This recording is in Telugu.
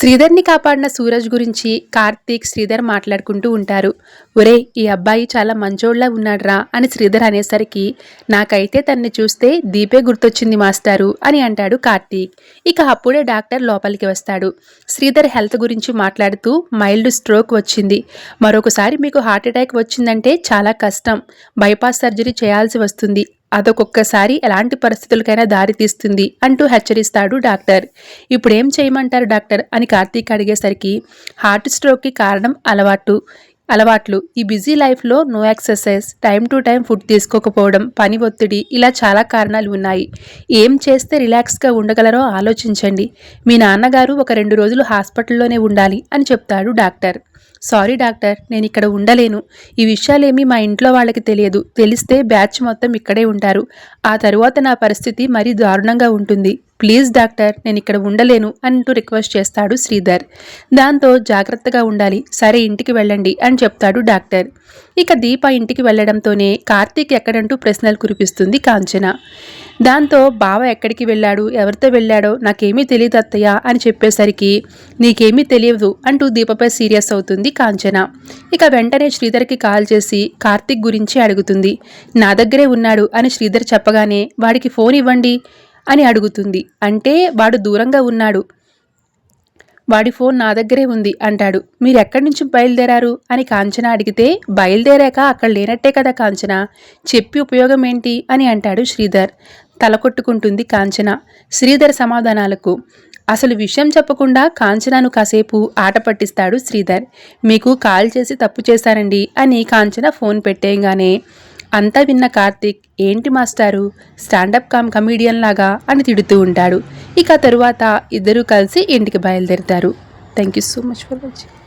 శ్రీధర్ని కాపాడిన సూరజ్ గురించి కార్తీక్ శ్రీధర్ మాట్లాడుకుంటూ ఉంటారు. ఒరే, ఈ అబ్బాయి చాలా మంచోళ్లా ఉన్నాడ్రా అని శ్రీధర్ అనేసరికి నాకైతే తన్ని చూస్తే దీపే గుర్తొచ్చింది మాస్టారు అని అంటాడు కార్తీక్. ఇక అప్పుడే డాక్టర్ లోపలికి వస్తాడు. శ్రీధర్ హెల్త్ గురించి మాట్లాడుతూ మైల్డ్ స్ట్రోక్ వచ్చింది, మరొకసారి మీకు హార్ట్ అటాక్ వచ్చిందంటే చాలా కష్టం, బైపాస్ సర్జరీ చేయాల్సి వస్తుంది, అదొక్కొక్కసారి ఎలాంటి పరిస్థితులకైనా దారి తీస్తుంది అంటూ హెచ్చరిస్తాడు డాక్టర్. ఇప్పుడేం చేయమంటారు డాక్టర్ అని కార్తీక్ అడిగేసరికి హార్ట్ స్ట్రోక్కి కారణం అలవాట్లు, ఈ బిజీ లైఫ్లో no exercise, time to time food తీసుకోకపోవడం, పని ఒత్తిడి, ఇలా చాలా కారణాలు ఉన్నాయి. ఏం చేస్తే రిలాక్స్గా ఉండగలరో ఆలోచించండి. మీ నాన్నగారు ఒక 2 రోజులు హాస్పిటల్లోనే ఉండాలి అని చెప్తాడు డాక్టర్. సారీ డాక్టర్, నేను ఇక్కడ ఉండలేను. ఈ విషయాలేమీ మా ఇంట్లో వాళ్ళకి తెలియదు. తెలిస్తే బ్యాచ్ మొత్తం ఇక్కడే ఉంటారు. ఆ తరువాత నా పరిస్థితి మరీ దారుణంగా ఉంటుంది. ప్లీజ్ డాక్టర్, నేను ఇక్కడ ఉండలేను అంటూ రిక్వెస్ట్ చేస్తాడు శ్రీధర్. దాంతో జాగ్రత్తగా ఉండాలి, సరే ఇంటికి వెళ్ళండి అని చెప్తాడు డాక్టర్. ఇక దీప ఇంటికి వెళ్లడంతోనే కార్తీక్ ఎక్కడంటూ ప్రశ్నలు కురిపిస్తుంది కాంచన. దాంతో బావ ఎక్కడికి వెళ్ళాడు, ఎవరితో వెళ్ళాడో నాకేమీ తెలియదు అత్తయ్య అని చెప్పేసరికి నీకేమీ తెలియదు అంటూ దీపపై సీరియస్ అవుతుంది కాంచన. ఇక వెంటనే శ్రీధర్కి కాల్ చేసి కార్తీక్ గురించి అడుగుతుంది. నా దగ్గరే ఉన్నాడు అని శ్రీధర్ చెప్పగానే వాడికి ఫోన్ ఇవ్వండి అని అడుగుతుంది. అంటే వాడు దూరంగా ఉన్నాడు, వాడి ఫోన్ నా దగ్గరే ఉంది అంటాడు. మీరు ఎక్కడి నుంచి బయలుదేరారు అని కాంచన అడిగితే బయలుదేరాక అక్కడ లేనట్టే కదా కాంచన, చెప్పి ఉపయోగం ఏంటి అని అంటాడు శ్రీధర్. తల కొట్టుకుంటుంది కాంచన శ్రీధర్ సమాధానాలకు. అసలు విషయం చెప్పకుండా కాంచనను కాసేపు ఆట పట్టిస్తాడు శ్రీధర్. మీకు కాల్ చేసి తప్పు చేశానండి అని కాంచన ఫోన్ పెట్టేయగానే అంతా విన్న కార్తీక్ ఏంటి మాస్టారు, స్టాండప్ కమీడియన్ లాగా అని తిడుతూ ఉంటాడు. ఇక తరువాత ఇద్దరూ కలిసి ఇంటికి బయలుదేరుతారు. Thank you so much for watching.